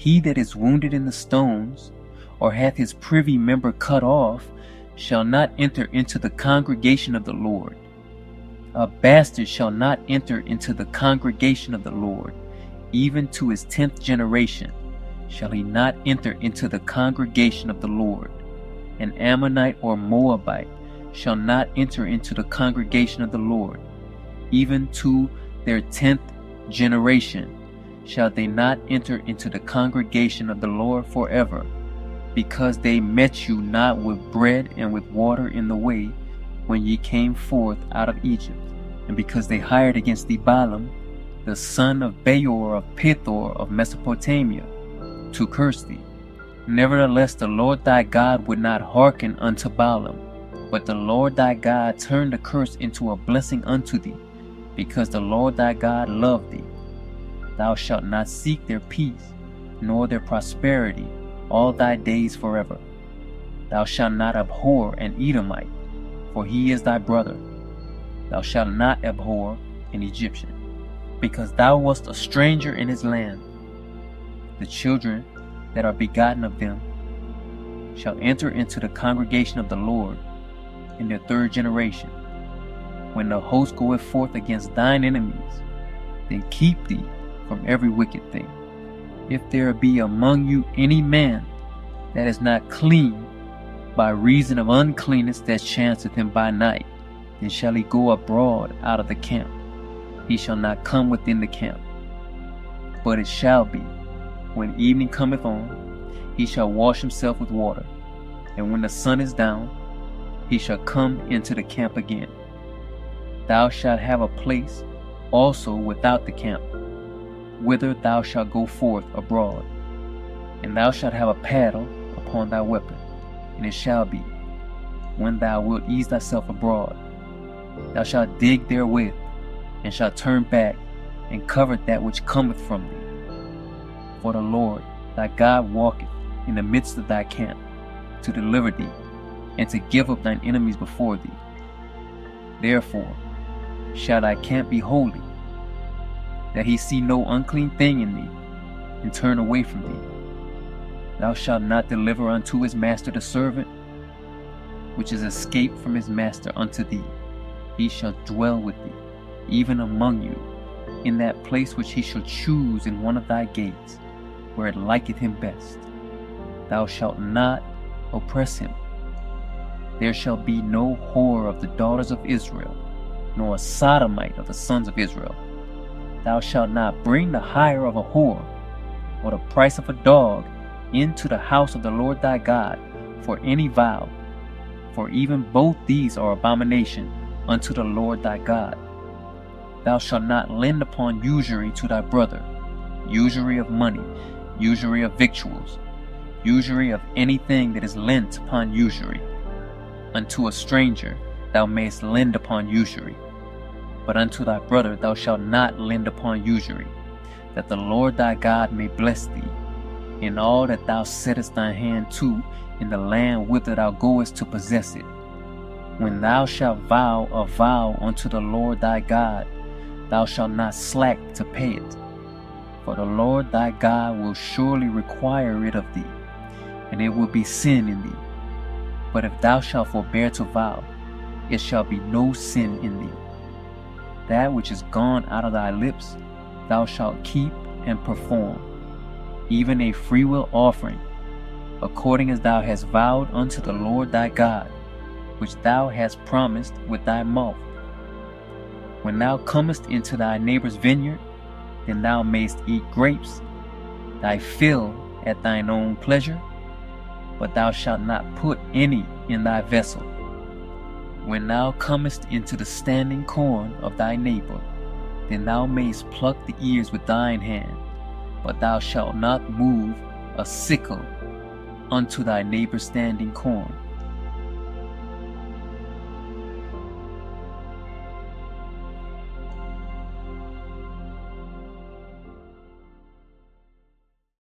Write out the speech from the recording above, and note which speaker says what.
Speaker 1: He that is wounded in the stones, or hath his privy member cut off, shall not enter into the congregation of the Lord. A bastard shall not enter into the congregation of the Lord. Even to his 10th generation shall he not enter into the congregation of the Lord. An Ammonite or Moabite shall not enter into the congregation of the Lord. Even to their 10th generation shall they not enter into the congregation of the Lord forever, because they met you not with bread and with water in the way when ye came forth out of Egypt, and because they hired against thee Balaam, the son of Beor of Pithor of Mesopotamia, to curse thee. Nevertheless the Lord thy God would not hearken unto Balaam, but the Lord thy God turned the curse into a blessing unto thee, because the Lord thy God loved thee. Thou shalt not seek their peace, nor their prosperity, all thy days forever. Thou shalt not abhor an Edomite, for he is thy brother. Thou shalt not abhor an Egyptian, because thou wast a stranger in his land. The children that are begotten of them shall enter into the congregation of the Lord in their 3rd generation. When the host goeth forth against thine enemies, then keep thee from every wicked thing. If there be among you any man that is not clean by reason of uncleanness that chanceth him by night, then shall he go abroad out of the camp. He shall not come within the camp. But it shall be, when evening cometh on, he shall wash himself with water, and when the sun is down, he shall come into the camp again. Thou shalt have a place also without the camp, whither thou shalt go forth abroad, and thou shalt have a paddle upon thy weapon. And it shall be, when thou wilt ease thyself abroad, thou shalt dig therewith, and shalt turn back, and cover that which cometh from thee. For the Lord thy God walketh in the midst of thy camp, to deliver thee, and to give up thine enemies before thee. Therefore shall thy camp be holy, that he see no unclean thing in thee, and turn away from thee. Thou shalt not deliver unto his master the servant, which is escaped from his master unto thee. He shall dwell with thee, even among you, in that place which he shall choose in one of thy gates, where it liketh him best. Thou shalt not oppress him. There shall be no whore of the daughters of Israel, nor a sodomite of the sons of Israel. Thou shalt not bring the hire of a whore, or the price of a dog, into the house of the Lord thy God for any vow, for even both these are abomination unto the Lord thy God. Thou shalt not lend upon usury to thy brother, usury of money, usury of victuals, usury of anything that is lent upon usury. Unto a stranger thou mayest lend upon usury, but unto thy brother thou shalt not lend upon usury, that the Lord thy God may bless thee in all that thou settest thy hand to in the land whither thou goest to possess it. When thou shalt vow a vow unto the Lord thy God, thou shalt not slack to pay it, for the Lord thy God will surely require it of thee, and it will be sin in thee. But if thou shalt forbear to vow, it shall be no sin in thee. That which is gone out of thy lips thou shalt keep and perform, even a freewill offering, according as thou hast vowed unto the Lord thy God, which thou hast promised with thy mouth. When thou comest into thy neighbor's vineyard, then thou mayst eat grapes, thy fill at thine own pleasure, but thou shalt not put any in thy vessel. When thou comest into the standing corn of thy neighbor, then thou mayst pluck the ears with thine hand, but thou shalt not move a sickle unto thy neighbor's standing corn.